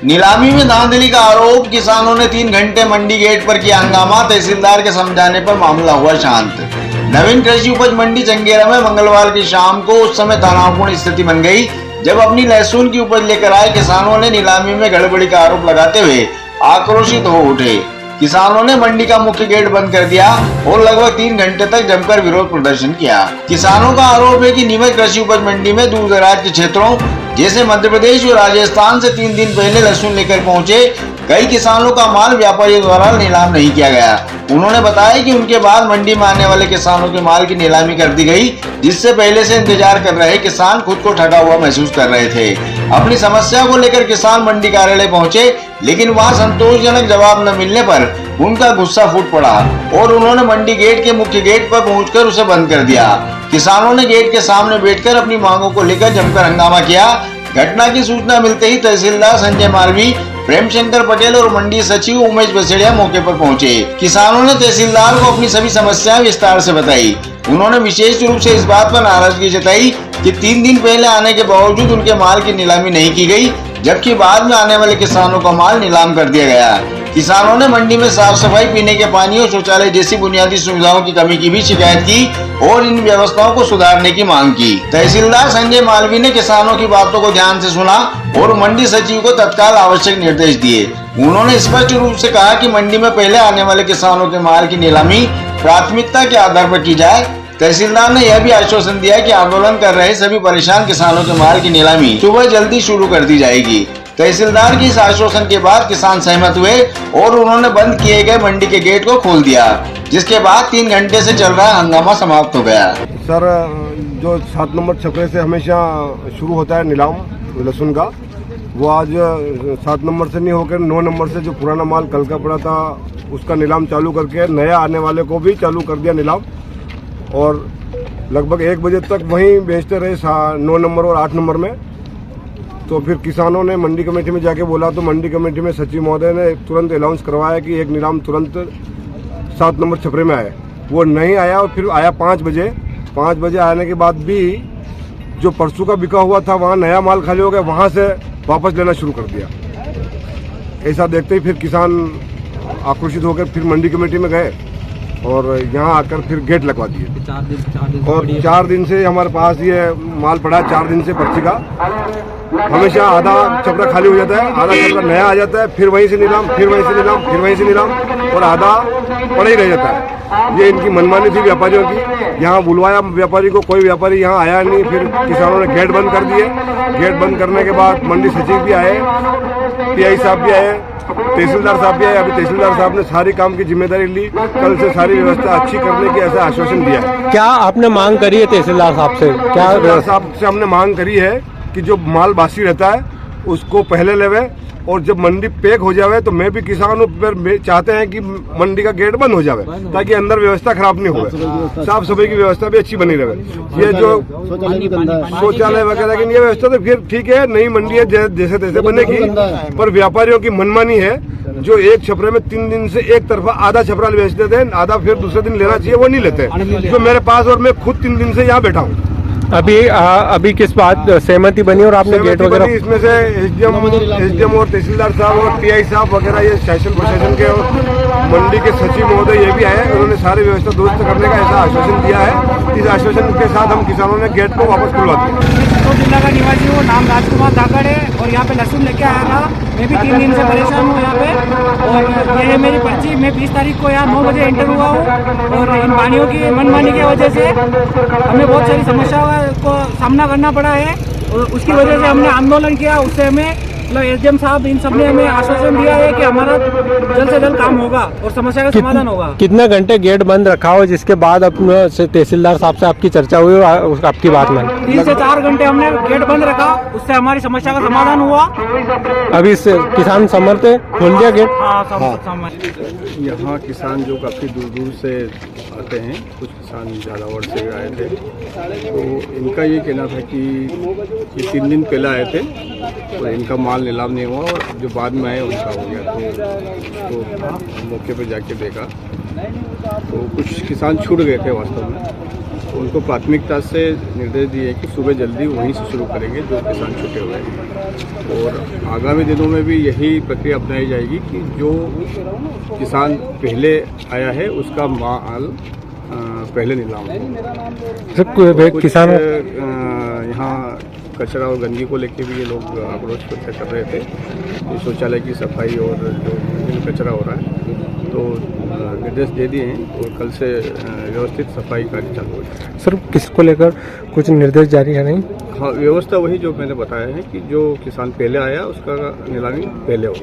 नीलामी में धांधली का आरोप, किसानों ने 3 घंटे मंडी गेट पर किया हंगामा, तहसीलदार के समझाने पर मामला हुआ शांत। नवीन कृषि उपज मंडी चंगेरा में मंगलवार की शाम को उस समय तनावपूर्ण स्थिति बन गई जब अपनी लहसुन की उपज लेकर आए किसानों ने नीलामी में गड़बड़ी का आरोप लगाते हुए आक्रोशित हो उठे। किसानों ने मंडी का मुख्य गेट बंद कर दिया और लगभग 3 घंटे तक जमकर विरोध प्रदर्शन किया। किसानों का आरोप है कि नियमित कृषि उपज मंडी में दूर दराज के क्षेत्रों जैसे मध्य प्रदेश और राजस्थान से 3 दिन पहले लहसुन लेकर पहुंचे कई किसानों का माल व्यापारियों द्वारा नीलाम नहीं किया गया। उन्होंने बताया कि उनके बाद मंडी में आने वाले किसानों के माल की नीलामी कर दी गई, जिससे पहले से इंतजार कर रहे किसान खुद को ठगा हुआ महसूस कर रहे थे। अपनी समस्या को लेकर किसान मंडी कार्यालय पहुंचे, लेकिन वहां संतोषजनक जवाब न मिलने पर उनका गुस्सा फूट पड़ा और उन्होंने मंडी गेट के मुख्य गेट पर पहुंचकर उसे बंद कर दिया। किसानों ने गेट के सामने बैठकर अपनी मांगों को लेकर जमकर हंगामा किया। घटना की सूचना मिलते ही तहसीलदार संजय मालवी, प्रेम शंकर पटेल और मंडी सचिव उमेश बसेड़िया मौके पर पहुंचे। किसानों ने तहसीलदार को अपनी सभी समस्याएं विस्तार से बताई। उन्होंने विशेष रूप से इस बात पर नाराजगी जताई कि 3 दिन पहले आने के बावजूद उनके माल की नीलामी नहीं की गई, जबकि बाद में आने वाले किसानों का माल नीलाम कर दिया गया। किसानों ने मंडी में साफ सफाई, पीने के पानी और शौचालय जैसी बुनियादी सुविधाओं की कमी की भी शिकायत की और इन व्यवस्थाओं को सुधारने की मांग की। तहसीलदार संजय मालवी ने किसानों की बातों को ध्यान से सुना और मंडी सचिव को तत्काल आवश्यक निर्देश दिए। उन्होंने स्पष्ट रूप से कहा कि मंडी में पहले आने वाले किसानों के माल की नीलामी प्राथमिकता के आधार पर की जाए। तहसीलदार ने यह भी आश्वासन दिया कि आंदोलन कर रहे सभी परेशान किसानों के माल की नीलामी सुबह जल्दी शुरू कर दी जाएगी। तहसीलदार की इस आश्वासन के बाद किसान सहमत हुए और उन्होंने बंद किए गए मंडी के गेट को खोल दिया, जिसके बाद 3 घंटे से चल रहा हंगामा समाप्त हो गया। सर, जो 7 नंबर छपरे से हमेशा शुरू होता है नीलाम लहसुन का, वो आज 7 नंबर से नहीं होकर 9 नंबर से जो पुराना माल कल का पड़ा था उसका नीलाम चालू करके नया आने वाले को भी चालू कर दिया नीलाम। और लगभग 1 बजे तक वहीं बेचते रहे 9 नंबर और 8 नंबर में। तो फिर किसानों ने मंडी कमेटी में जाके बोला तो मंडी कमेटी में सचिव महोदय ने तुरंत अनाउंस करवाया कि एक नीलाम तुरंत 7 नंबर छपरे में आए। वो नहीं आया और फिर आया 5 बजे। 5 बजे आने के बाद भी जो परसों का बिका हुआ था वहाँ नया माल खाली हो गया, वहाँ से वापस लेना शुरू कर दिया। ऐसा देखते ही फिर किसान आक्रोशित होकर फिर मंडी कमेटी में गए और यहाँ आकर फिर गेट लगवा दिए। और 4 दिन से हमारे पास ये माल पड़ा है, 4 दिन से पर्ची का। हमेशा आधा छपरा खाली हो जाता है, आधा छपरा नया आ जाता है, फिर वहीं से नीलाम, फिर वहीं से नीलाम, फिर वहीं से नीलाम और आधा पड़ा ही रह जाता है। ये इनकी मनमानी थी व्यापारियों की। यहाँ बुलवाया व्यापारी को, कोई व्यापारी यहाँ आया नहीं। फिर किसानों ने गेट बंद कर दिए। गेट बंद करने के बाद मंडी सचिव भी आए, पीआई साहब भी आए, तहसीलदार साहब भी आए। अभी तहसीलदार साहब ने सारी काम की जिम्मेदारी ली, कल से सारी व्यवस्था अच्छी करने की ऐसा आश्वासन दिया है। क्या आपने मांग करी है तहसीलदार साहब से? क्या तहसीलदार साहब से हमने मांग करी है कि जो माल बासी रहता है उसको पहले लेवे और जब मंडी पैक हो जावे तो मैं भी किसान हूँ, फिर चाहते हैं कि मंडी का गेट बंद हो जावे ताकि अंदर व्यवस्था खराब नहीं हो, साफ सफाई की व्यवस्था भी अच्छी बनी रहे। ये जो शौचालय वगैरह की ये व्यवस्था तो फिर ठीक है, नई मंडी है जैसे तैसे बनेगी, पर व्यापारियों की मनमानी है। जो एक छपरे में 3 दिन से एक तरफा आधा छपरा बेच देते हैं, आधा फिर दूसरे दिन लेना चाहिए, वो नहीं लेते। जो मेरे पास और मैं खुद 3 दिन से यहाँ बैठा हूँ। अभी किस बात सहमति बनी और आपने गेट वगैरह? इसमें से एसडीएम और तहसीलदार साहब और टीआई साहब वगैरह, ये शासन प्रशासन के और मंडी के सचिव महोदय ये भी आए। उन्होंने सारी व्यवस्था दुरुस्त करने का ऐसा आश्वासन दिया है। इस आश्वासन के साथ हम किसानों ने गेट को वापस खुलवा दिया। जिला का निवासी हूँ, नाम राजकुमार धाकड़ है और यहाँ पे लहसुन लेके आया था। मैं भी 3 दिन से परेशान हूँ यहाँ पे और ये है मेरी पर्ची। मैं 20 तारीख को यहाँ 9 बजे एंटर हुआ हूँ और इन पानियों की मनमानी की वजह से हमें बहुत सारी समस्याओं को सामना करना पड़ा है और उसकी वजह से हमने आंदोलन किया। उससे हमें एसडीएम साहब इन सब ने हमें आश्वासन दिया है कि हमारा जल्द से जल्द काम होगा और समस्या का समाधान होगा। कितने घंटे गेट बंद रखा हो जिसके बाद अपने तहसीलदार साहब से आपकी चर्चा हुई और आपकी बात मानी? 3 से 4 घंटे हमने गेट बंद रखा, उससे हमारी समस्या का समाधान हुआ। अभी किसान समर्थ है, खोल दिया गेट? यहाँ किसान जो काफ़ी दूर दूर से आते हैं, कुछ किसान झालावाड़ से आए थे, तो इनका ये कहना था कि ये 3 दिन पहले आए थे और इनका माल नीलाम नहीं हुआ और जो बाद में आए उनका हो गया। तो मौके पे जाके देखा तो कुछ किसान छूट गए थे वास्तव में। उनको प्राथमिकता से निर्देश दिए कि सुबह जल्दी वहीं से शुरू करेंगे जो किसान छूटे हुए हैं। और आगामी दिनों में भी यही प्रक्रिया अपनाई जाएगी कि जो किसान पहले आया है उसका माल पहले नीलाम हो। सर किसानों यहाँ कचरा और गंदगी को लेके भी ये लोग आक्रोश कर रहे थे कि शौचालय की सफाई और जो कचरा हो रहा है, तो निर्देश दे दिए हैं और कल से व्यवस्थित सफाई कार्य चालू हो जाएगा। सर किसको लेकर कुछ निर्देश जारी है नहीं? हाँ, व्यवस्था वही जो मैंने बताया है कि जो किसान पहले आया उसका नीलामी पहले हो।